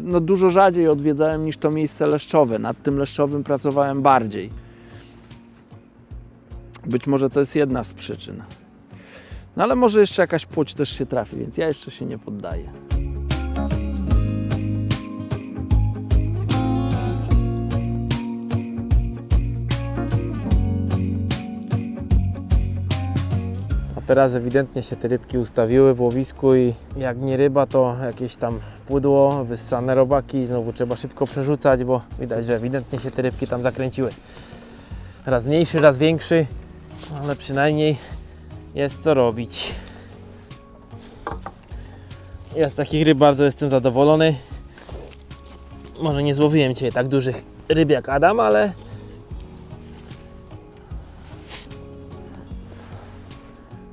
no dużo rzadziej odwiedzałem niż to miejsce leszczowe. Nad tym leszczowym pracowałem bardziej. Być może to jest jedna z przyczyn. No ale może jeszcze jakaś płoć też się trafi, więc ja jeszcze się nie poddaję. Teraz ewidentnie się te rybki ustawiły w łowisku i jak nie ryba, to jakieś tam pudło, wyssane robaki. Znowu trzeba szybko przerzucać, bo widać, że ewidentnie się te rybki tam zakręciły. Raz mniejszy, raz większy, ale przynajmniej jest co robić. Ja z takich ryb bardzo jestem zadowolony. Może nie złowiłem dzisiaj tak dużych ryb jak Adam, ale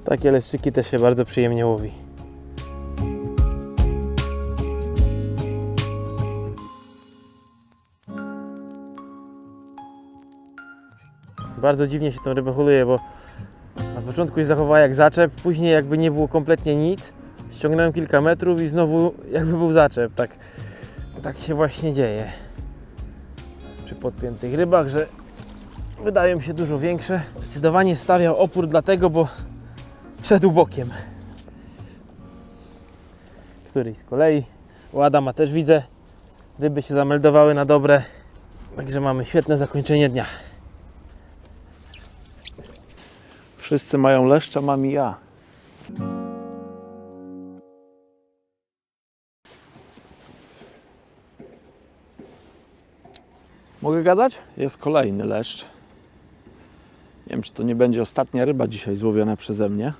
takie leszczyki też się bardzo przyjemnie łowi. Bardzo dziwnie się tą rybę holuje, bo na początku się zachowała jak zaczep, później jakby nie było kompletnie nic. Ściągnąłem kilka metrów i znowu jakby był zaczep. Tak się właśnie dzieje przy podpiętych rybach, że wydają się dużo większe. Zdecydowanie stawiał opór dlatego, bo szedł bokiem. Któryś z kolei. U Adama też widzę. Ryby się zameldowały na dobre. Także mamy świetne zakończenie dnia. Wszyscy mają leszcza, mam i ja. Mogę gadać? Jest kolejny leszcz. Nie wiem, czy to nie będzie ostatnia ryba dzisiaj złowiona przeze mnie.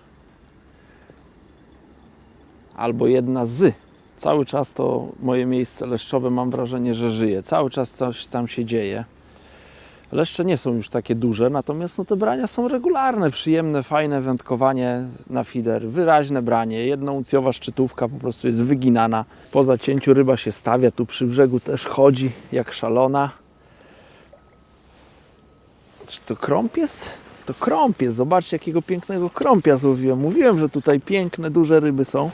Albo jedna z. Cały czas to moje miejsce leszczowe, mam wrażenie, że żyje. Cały czas coś tam się dzieje. Leszcze nie są już takie duże, natomiast no, te brania są regularne, przyjemne, fajne wędkowanie na fider, wyraźne branie. Jednouncjowa szczytówka po prostu jest wyginana. Po zacięciu ryba się stawia, tu przy brzegu też chodzi jak szalona. Czy to krąp jest? To krąp jest. Zobaczcie, jakiego pięknego krąpia złowiłem. Mówiłem, że tutaj piękne, duże ryby są.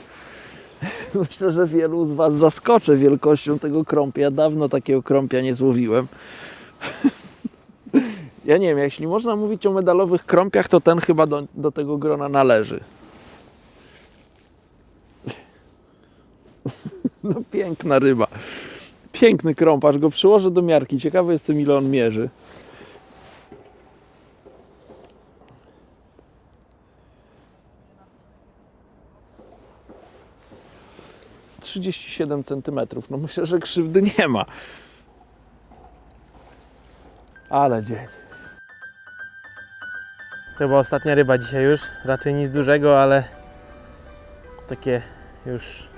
Myślę, że wielu z Was zaskoczę wielkością tego krąpia. Ja dawno takiego krąpia nie złowiłem. Ja nie wiem, jeśli można mówić o medalowych krąpiach, to ten chyba do tego grona należy. No piękna ryba. Piękny krąp, aż go przyłożę do miarki. Ciekawy jestem, ile on mierzy. - 37 cm. No myślę, że krzywdy nie ma. Ale dzień. To była ostatnia ryba dzisiaj już. Raczej nic dużego, ale takie już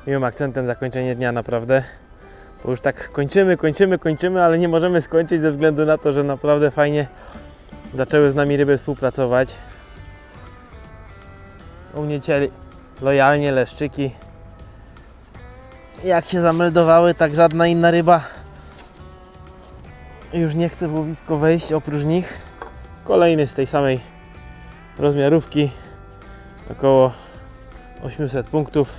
miłym akcentem zakończenie dnia naprawdę. Bo już tak kończymy, ale nie możemy skończyć ze względu na to, że naprawdę fajnie zaczęły z nami ryby współpracować. U mnie dzisiaj lojalnie leszczyki. Jak się zameldowały, tak żadna inna ryba już nie chce w łowisko wejść oprócz nich. Kolejny z tej samej rozmiarówki, około 800 punktów,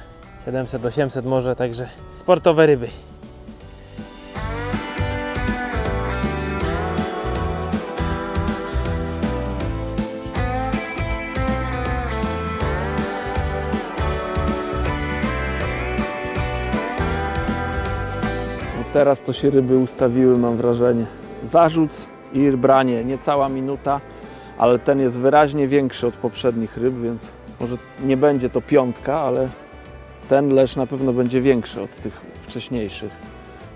700-800 może, także sportowe ryby. Teraz to się ryby ustawiły, mam wrażenie. Zarzut i branie, niecała minuta, ale ten jest wyraźnie większy od poprzednich ryb, więc może nie będzie to piątka, ale ten leszcz na pewno będzie większy od tych wcześniejszych.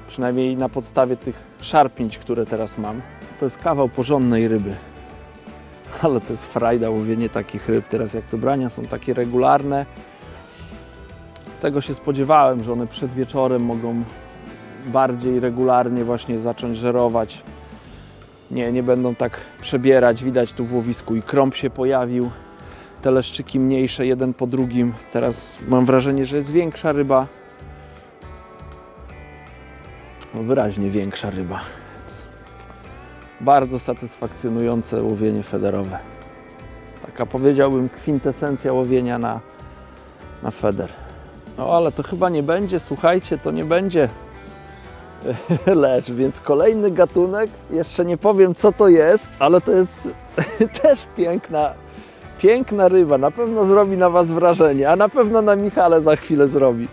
Przynajmniej na podstawie tych szarpnięć, które teraz mam. To jest kawał porządnej ryby. Ale to jest frajda łowienie takich ryb. Teraz jak te brania są takie regularne. Tego się spodziewałem, że one przed wieczorem mogą bardziej regularnie właśnie zacząć żerować. Nie będą tak przebierać. Widać tu w łowisku i krąb się pojawił. Te leszczyki mniejsze, jeden po drugim. Teraz mam wrażenie, że jest większa ryba. No, wyraźnie większa ryba. Więc bardzo satysfakcjonujące łowienie federowe. Taka, powiedziałbym, kwintesencja łowienia na feder. No ale to chyba nie będzie, słuchajcie, to nie będzie leszcz, więc kolejny gatunek. Jeszcze nie powiem, co to jest, ale to jest też piękna ryba. Na pewno zrobi na Was wrażenie, a na pewno na Michale za chwilę zrobi.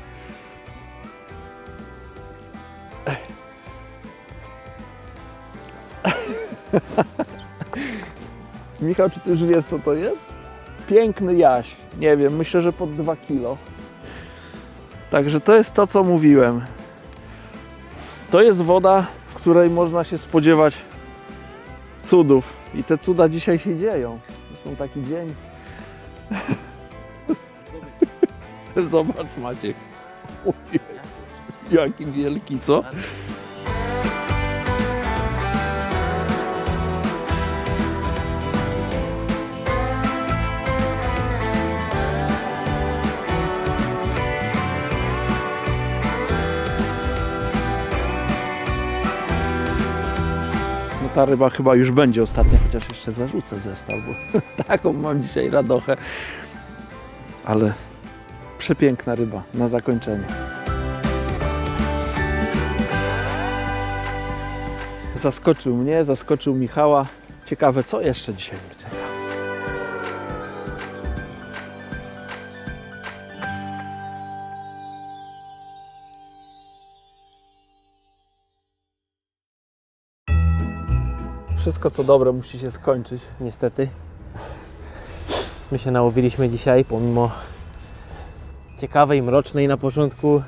Michał, czy Ty już wiesz, co to jest? Piękny jaś. Nie wiem, myślę, że pod 2 kilo. Także to jest to, co mówiłem. To jest woda, w której można się spodziewać cudów. I te cuda dzisiaj się dzieją. Zresztą taki dzień. Zobacz, Maciek. Ojej, jaki wielki, co? Ta ryba chyba już będzie ostatnia, chociaż jeszcze zarzucę zestaw, bo taką mam dzisiaj radochę. Ale przepiękna ryba na zakończenie. Zaskoczył mnie, zaskoczył Michała. Ciekawe, co jeszcze dzisiaj mnie czeka. Wszystko, co dobre, musi się skończyć. Niestety. My się nałowiliśmy dzisiaj, pomimo ciekawej, mrocznej na początku,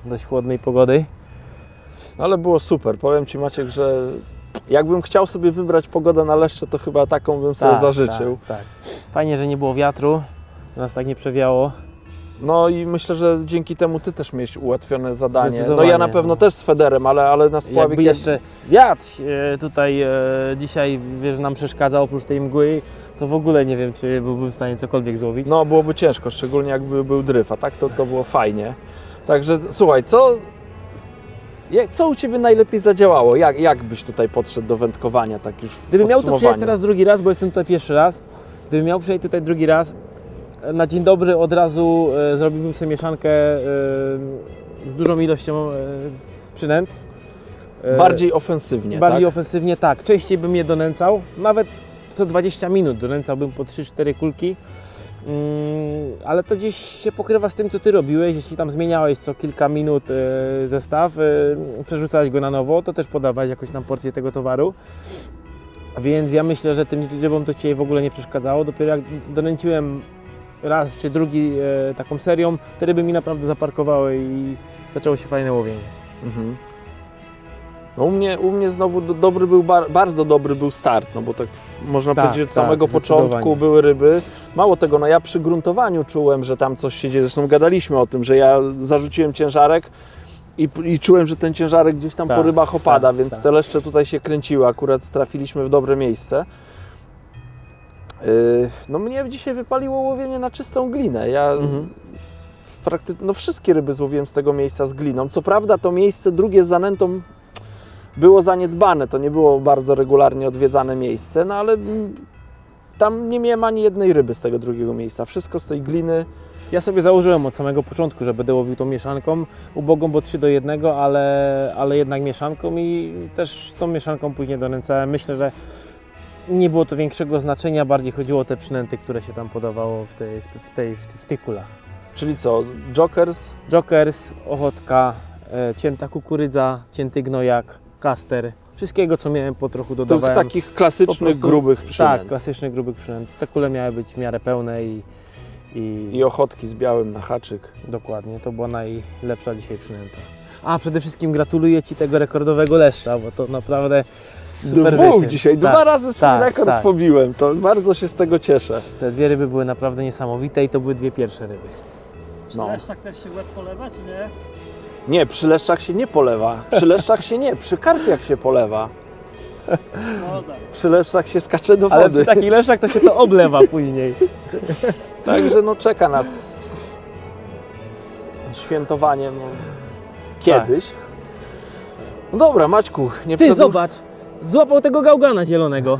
dość chłodnej pogody. Ale było super. Powiem Ci, Maciek, że jakbym chciał sobie wybrać pogodę na leszcze, to chyba taką bym sobie zażyczył. Tak. Fajnie, że nie było wiatru, nas tak nie przewiało. No i myślę, że dzięki temu Ty też miałeś ułatwione zadanie. No Zdecydowanie. ja na pewno też z federem, ale na spławik... Jakby jeszcze wiatr tutaj dzisiaj, wiesz, nam przeszkadza oprócz tej mgły, to w ogóle nie wiem, czy byłbym w stanie cokolwiek złowić. No byłoby ciężko, szczególnie jakby był dryf, a tak to było fajnie. Także słuchaj, co u Ciebie najlepiej zadziałało? Jak byś tutaj podszedł do wędkowania, tak już w Gdybym miał tu podsumowaniu? przyjechać teraz drugi raz, bo jestem tutaj pierwszy raz, gdybym miał przyjechać tutaj drugi raz, na dzień dobry od razu zrobiłbym sobie mieszankę z dużą ilością przynęt. Bardziej ofensywnie, Bardziej tak? ofensywnie, tak. Częściej bym je donęcał, nawet co 20 minut donęcałbym po 3-4 kulki. Ale to gdzieś się pokrywa z tym, co Ty robiłeś. Jeśli tam zmieniałeś co kilka minut zestaw, przerzucałeś go na nowo, to też podawałeś jakąś tam porcję tego towaru. Więc ja myślę, że tym rybom to Cię w ogóle nie przeszkadzało. Dopiero jak donęciłem raz czy drugi taką serią, te ryby mi naprawdę zaparkowały i zaczęło się fajne łowienie. Mhm. No u mnie znowu bardzo dobry był start, no bo tak można powiedzieć od samego początku były ryby. Mało tego, no ja przy gruntowaniu czułem, że tam coś się dzieje, zresztą gadaliśmy o tym, że ja zarzuciłem ciężarek i czułem, że ten ciężarek gdzieś tam po rybach opada, więc te leszcze tutaj się kręciły, akurat trafiliśmy w dobre miejsce. No mnie dzisiaj wypaliło łowienie na czystą glinę. Ja no wszystkie ryby złowiłem z tego miejsca z gliną. Co prawda to miejsce drugie z zanętą było zaniedbane, to nie było bardzo regularnie odwiedzane miejsce, no ale tam nie miałem ani jednej ryby z tego drugiego miejsca. Wszystko z tej gliny. Ja sobie założyłem od samego początku, że będę łowił tą mieszanką, ubogą, bo 3:1, ale jednak mieszanką i też z tą mieszanką później doręcałem. Myślę, że nie było to większego znaczenia, bardziej chodziło o te przynęty, które się tam podawało w tych kulach. Czyli co? Jokers? Jokers, ochotka, cięta kukurydza, cięty gnojak, kaster. Wszystkiego, co miałem, po trochu Tych dodawałem. takich klasycznych, grubych przynęt. Tak, klasycznych, grubych przynęt. Te kule miały być w miarę pełne I ochotki z białym na haczyk. dokładnie, to była najlepsza dzisiaj przynęta. A przede wszystkim gratuluję Ci tego rekordowego leszcza, bo to naprawdę super Dwóch wyczyn. dzisiaj, Tak, 2 razy swój tak, rekord tak. pobiłem. To bardzo się z tego cieszę. Te 2 ryby były naprawdę niesamowite i to były 2 pierwsze ryby. Przy No. leszczach też się łeb polewa, czy nie? Nie, przy leszczach się nie polewa. Przy leszczach się nie, przy karpiach się polewa. No tak. Przy leszczach się skacze do Ale wody. przy takich leszczach to się to oblewa później. Także no czeka nas świętowanie no, kiedyś. No dobra, Maćku, nie Ty, przedłuż- zobacz! Złapał tego gałgana zielonego.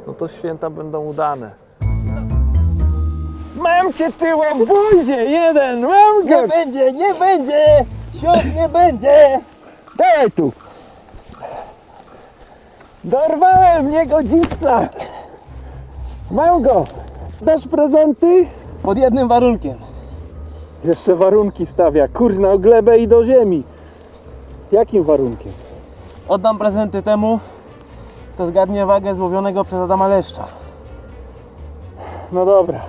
No to święta będą udane. Mam cię tyłem w buzie, jeden, mam go! Nie będzie, nie będzie! Siód nie będzie! Daj tu! Dorwałem niegodziwca! Mam go! Dasz prezenty? Pod jednym warunkiem. Jeszcze warunki stawia, kurna, o glebę i do ziemi. Jakim warunkiem? Oddam prezenty temu, kto zgadnie wagę złowionego przez Adama leszcza. No dobra.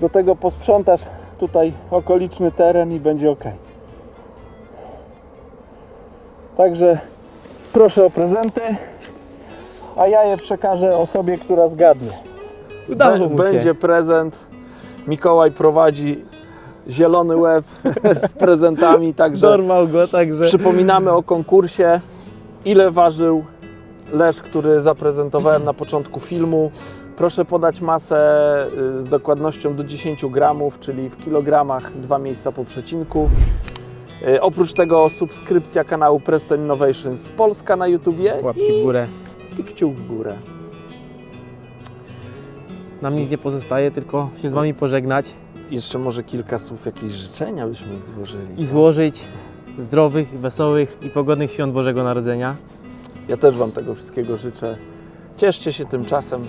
Do tego posprzątasz tutaj okoliczny teren i będzie ok. Także proszę o prezenty, a ja je przekażę osobie, która zgadnie. Udało mu się. Będzie prezent. Mikołaj prowadzi zielony łeb z prezentami, także Dorwał go, także... przypominamy o konkursie. Ile ważył leszcz, który zaprezentowałem na początku filmu. Proszę podać masę z dokładnością do 10 gramów, czyli w kilogramach 2 miejsca po przecinku. Oprócz tego subskrypcja kanału Preston Innovations Polska na YouTubie Łapki w górę. i kciuk w górę. Nam nic nie pozostaje, tylko się z Wami pożegnać Jeszcze może kilka słów, jakieś życzenia byśmy złożyli. i złożyć zdrowych, wesołych i pogodnych świąt Bożego Narodzenia. Ja też Wam tego wszystkiego życzę. Cieszcie się tym czasem.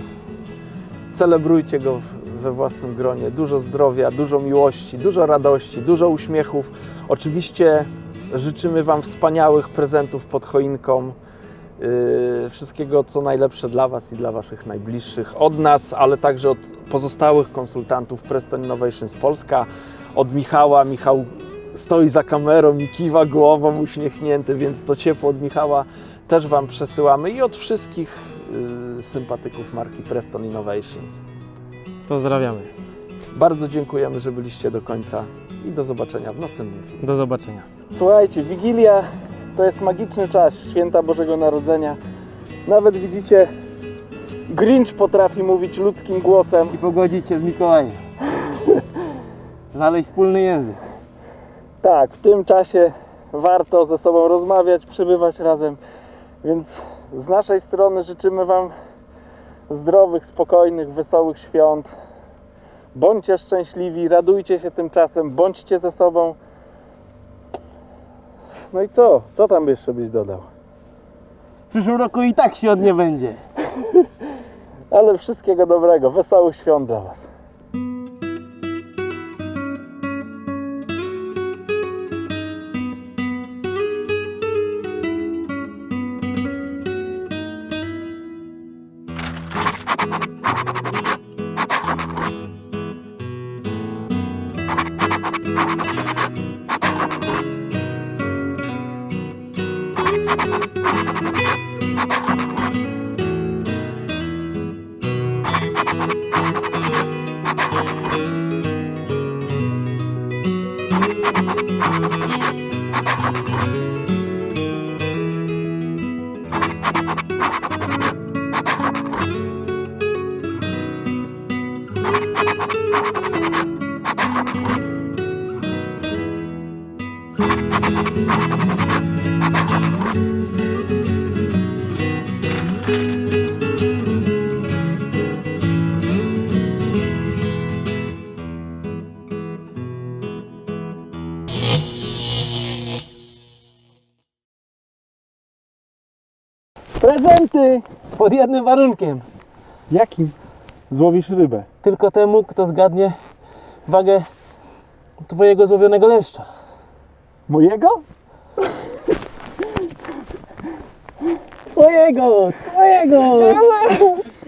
Celebrujcie go we własnym gronie. Dużo zdrowia, dużo miłości, dużo radości, dużo uśmiechów. Oczywiście życzymy Wam wspaniałych prezentów pod choinką. Wszystkiego, co najlepsze dla Was i dla Waszych najbliższych. Od nas, ale także od pozostałych konsultantów Preston Innovations Polska. Od Michała. Michał stoi za kamerą i kiwa głową uśmiechnięty, więc to ciepło od Michała też Wam przesyłamy i od wszystkich sympatyków marki Preston Innovations. Pozdrawiamy. Bardzo dziękujemy, że byliście do końca i do zobaczenia w następnym filmie. Do zobaczenia. Słuchajcie, Wigilia to jest magiczny czas, święta Bożego Narodzenia. Nawet widzicie, Grinch potrafi mówić ludzkim głosem. I pogodzić się z Mikołajem. Znaleźć wspólny język. Tak, w tym czasie warto ze sobą rozmawiać, przebywać razem. Więc z naszej strony życzymy Wam zdrowych, spokojnych, wesołych świąt. Bądźcie szczęśliwi, radujcie się tym czasem, bądźcie ze sobą. No i co? Co tam jeszcze byś dodał? W przyszłym roku i tak świąt nie będzie. Ale wszystkiego dobrego, wesołych świąt dla Was. Prezenty! Pod jednym warunkiem. Jakim? Złowisz rybę. Tylko temu, kto zgadnie wagę twojego złowionego leszcza. Mojego? Twojego!